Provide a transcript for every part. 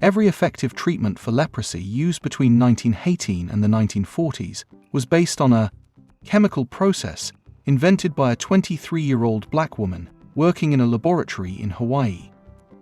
Every effective treatment for leprosy used between 1918 and the 1940s was based on a chemical process invented by a 23-year-old black woman working in a laboratory in Hawaii.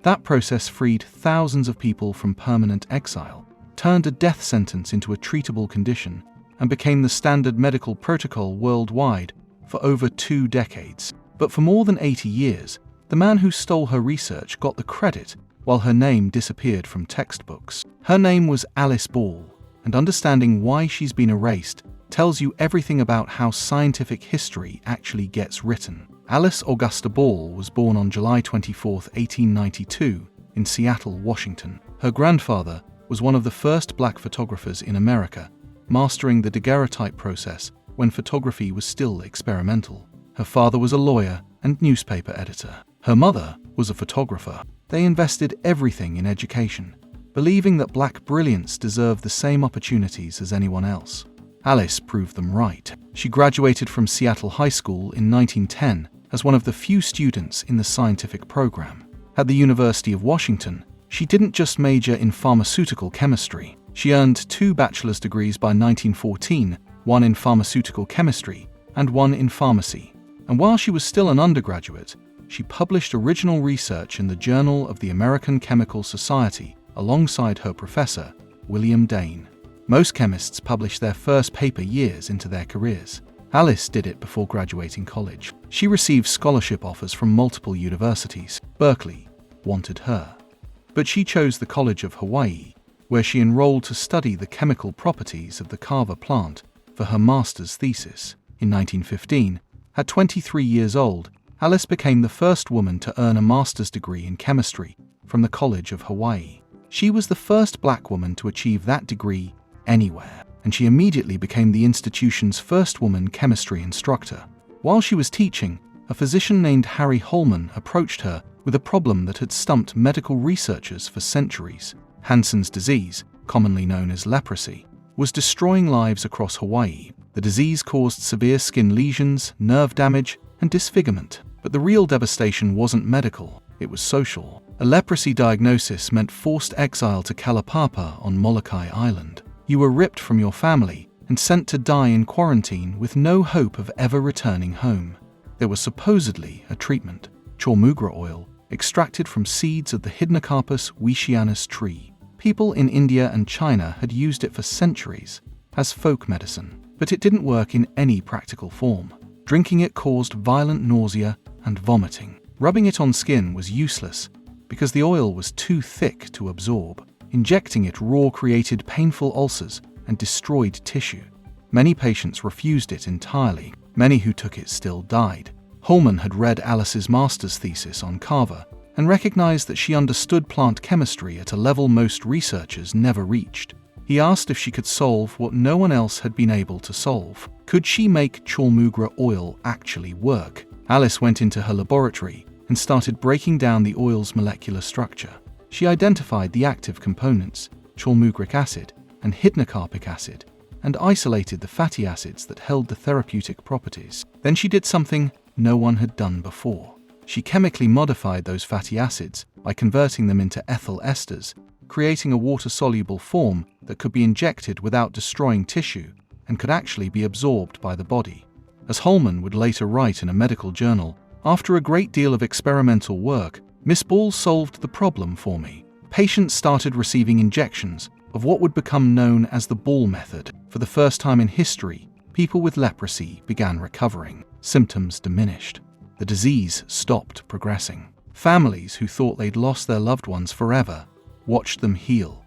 That process freed thousands of people from permanent exile, turned a death sentence into a treatable condition, and became the standard medical protocol worldwide for over 2 decades. But for more than 80 years, the man who stole her research got the credit while her name disappeared from textbooks. Her name was Alice Ball, and understanding why she's been erased tells you everything about how scientific history actually gets written. Alice Augusta Ball was born on July 24, 1892, in Seattle, Washington. Her grandfather was one of the first black photographers in America, mastering the daguerreotype process when photography was still experimental. Her father was a lawyer and newspaper editor. Her mother was a photographer. They invested everything in education, believing that black brilliance deserved the same opportunities as anyone else. Alice proved them right. She graduated from Seattle High School in 1910 as one of the few students in the scientific program. At the University of Washington, she didn't just major in pharmaceutical chemistry. She earned 2 bachelor's degrees by 1914, one in pharmaceutical chemistry and one in pharmacy. And while she was still an undergraduate, she published original research in the Journal of the American Chemical Society alongside her professor, William Dehn. Most chemists publish their first paper years into their careers. Alice did it before graduating college. She received scholarship offers from multiple universities. Berkeley wanted her. But she chose the College of Hawaii, where she enrolled to study the chemical properties of the kava plant for her master's thesis. In 1915, at 23 years old, Alice became the first woman to earn a master's degree in chemistry from the College of Hawaii. She was the first black woman to achieve that degree anywhere, and she immediately became the institution's first woman chemistry instructor. While she was teaching, a physician named Harry Holman approached her with a problem that had stumped medical researchers for centuries. Hansen's disease, commonly known as leprosy, was destroying lives across Hawaii. The disease caused severe skin lesions, nerve damage, and disfigurement. But the real devastation wasn't medical, it was social. A leprosy diagnosis meant forced exile to Kalapapa on Molokai Island. You were ripped from your family and sent to die in quarantine with no hope of ever returning home. There was supposedly a treatment, cholmugra oil, extracted from seeds of the Hydnocarpus wishianus tree. People in India and China had used it for centuries as folk medicine, but it didn't work in any practical form. Drinking it caused violent nausea and vomiting. Rubbing it on skin was useless because the oil was too thick to absorb. Injecting it raw created painful ulcers and destroyed tissue. Many patients refused it entirely. Many who took it still died. Holman had read Alice's master's thesis on kava and recognized that she understood plant chemistry at a level most researchers never reached. He asked if she could solve what no one else had been able to solve. Could she make cholmugra oil actually work? Alice went into her laboratory and started breaking down the oil's molecular structure. She identified the active components, cholmugric acid and hydnocarpic acid, and isolated the fatty acids that held the therapeutic properties. Then she did something no one had done before. She chemically modified those fatty acids by converting them into ethyl esters, creating a water-soluble form that could be injected without destroying tissue and could actually be absorbed by the body. As Holman would later write in a medical journal, after a great deal of experimental work, Miss Ball solved the problem for me. Patients started receiving injections of what would become known as the Ball method. For the first time in history, people with leprosy began recovering. Symptoms diminished. The disease stopped progressing. Families who thought they'd lost their loved ones forever watched them heal.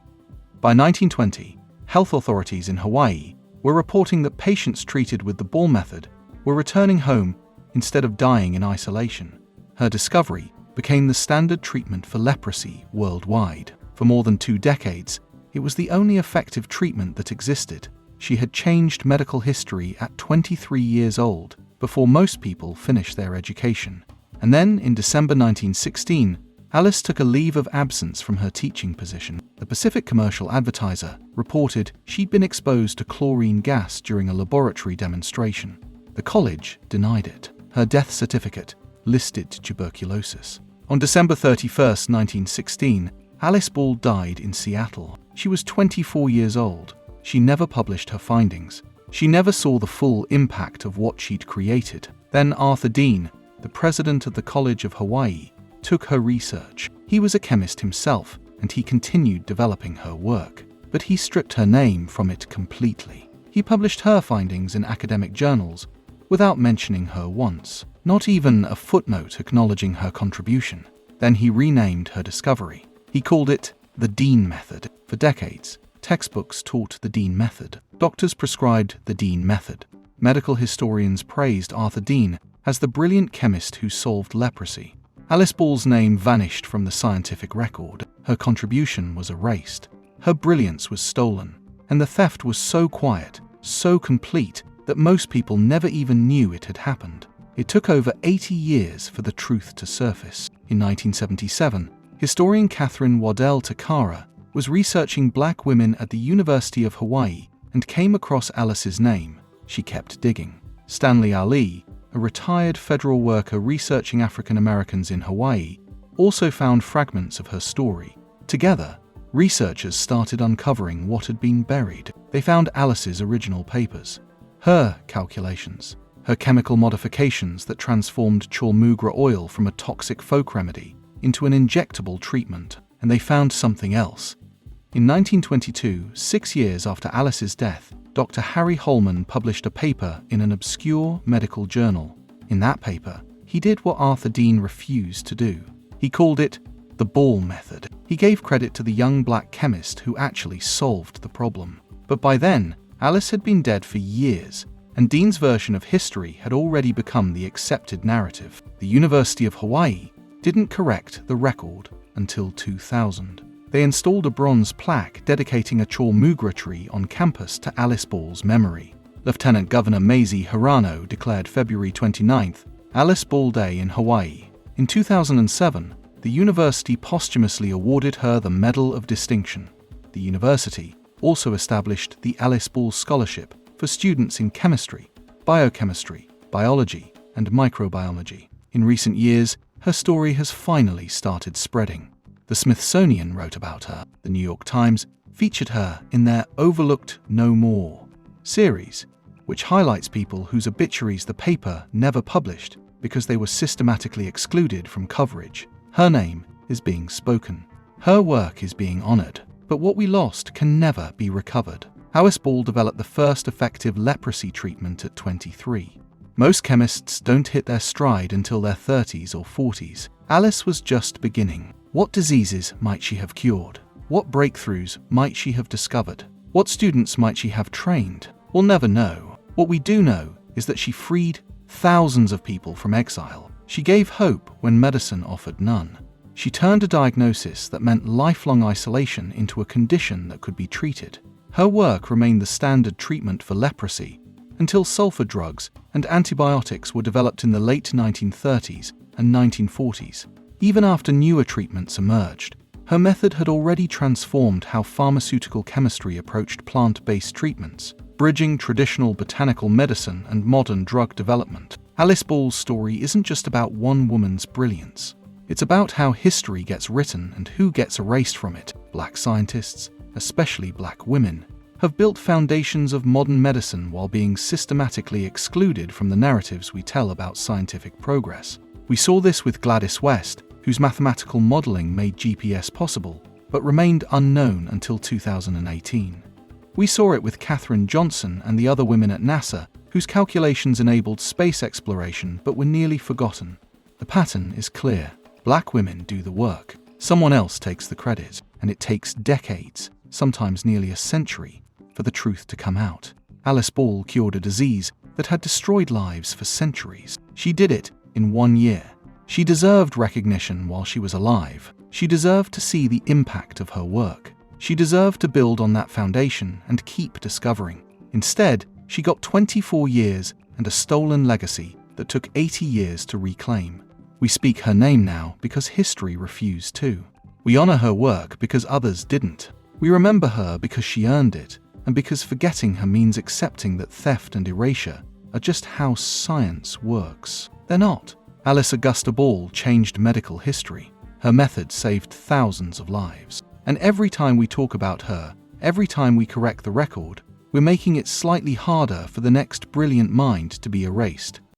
By 1920, health authorities in Hawaii were reporting that patients treated with the Ball method were returning home instead of dying in isolation. Her discovery became the standard treatment for leprosy worldwide. For more than 2 decades, it was the only effective treatment that existed. She had changed medical history at 23 years old, before most people finished their education. And then, in December 1916, Alice took a leave of absence from her teaching position. The Pacific Commercial Advertiser reported she'd been exposed to chlorine gas during a laboratory demonstration. The college denied it. Her death certificate listed tuberculosis. On December 31, 1916, Alice Ball died in Seattle. She was 24 years old. She never published her findings. She never saw the full impact of what she'd created. Then Arthur Dehn, the president of the College of Hawaii, took her research. He was a chemist himself, and he continued developing her work. But he stripped her name from it completely. He published her findings in academic journals without mentioning her once, not even a footnote acknowledging her contribution. Then he renamed her discovery. He called it the Dehn method. For decades, textbooks taught the Dehn method. Doctors prescribed the Dehn method. Medical historians praised Arthur Dehn as the brilliant chemist who solved leprosy. Alice Ball's name vanished from the scientific record. Her contribution was erased. Her brilliance was stolen. And the theft was so quiet, so complete, that most people never even knew it had happened. It took over 80 years for the truth to surface. In 1977, historian Catherine Waddell Takara was researching black women at the University of Hawaii and came across Alice's name. She kept digging. Stanley Ali, a retired federal worker researching African Americans in Hawaii, also found fragments of her story. Together, researchers started uncovering what had been buried. They found Alice's original papers, her calculations, her chemical modifications that transformed chalmugra oil from a toxic folk remedy into an injectable treatment, and they found something else. In 1922, 6 years after Alice's death, Dr. Harry Holman published a paper in an obscure medical journal. In that paper, he did what Arthur Dehn refused to do. He called it the Ball method. He gave credit to the young black chemist who actually solved the problem. But by then, Alice had been dead for years, and Dehn's version of history had already become the accepted narrative. The University of Hawaii didn't correct the record until 2000. They installed a bronze plaque dedicating a chalmugra tree on campus to Alice Ball's memory. Lieutenant Governor Mazie Hirano declared February 29th Alice Ball Day in Hawaii. In 2007, the university posthumously awarded her the Medal of Distinction. The university also established the Alice Ball Scholarship for students in chemistry, biochemistry, biology, and microbiology. In recent years, her story has finally started spreading. The Smithsonian wrote about her. The New York Times featured her in their Overlooked No More series, which highlights people whose obituaries the paper never published because they were systematically excluded from coverage. Her name is being spoken. Her work is being honored. But what we lost can never be recovered. Alice Ball developed the first effective leprosy treatment at 23. Most chemists don't hit their stride until their 30s or 40s. Alice was just beginning. What diseases might she have cured? What breakthroughs might she have discovered? What students might she have trained? We'll never know. What we do know is that she freed thousands of people from exile. She gave hope when medicine offered none. She turned a diagnosis that meant lifelong isolation into a condition that could be treated. Her work remained the standard treatment for leprosy until sulfur drugs and antibiotics were developed in the late 1930s and 1940s. Even after newer treatments emerged, her method had already transformed how pharmaceutical chemistry approached plant-based treatments, bridging traditional botanical medicine and modern drug development. Alice Ball's story isn't just about one woman's brilliance. It's about how history gets written and who gets erased from it. Black scientists, especially black women, have built foundations of modern medicine while being systematically excluded from the narratives we tell about scientific progress. We saw this with Gladys West, whose mathematical modeling made GPS possible, but remained unknown until 2018. We saw it with Katherine Johnson and the other women at NASA, whose calculations enabled space exploration but were nearly forgotten. The pattern is clear. Black women do the work. Someone else takes the credit, and it takes decades, sometimes nearly a century, for the truth to come out. Alice Ball cured a disease that had destroyed lives for centuries. She did it in 1 year. She deserved recognition while she was alive. She deserved to see the impact of her work. She deserved to build on that foundation and keep discovering. Instead, she got 24 years and a stolen legacy that took 80 years to reclaim. We speak her name now because history refused to. We honor her work because others didn't. We remember her because she earned it, and because forgetting her means accepting that theft and erasure are just how science works. They're not. Alice Augusta Ball changed medical history. Her method saved thousands of lives. And every time we talk about her, every time we correct the record, we're making it slightly harder for the next brilliant mind to be erased.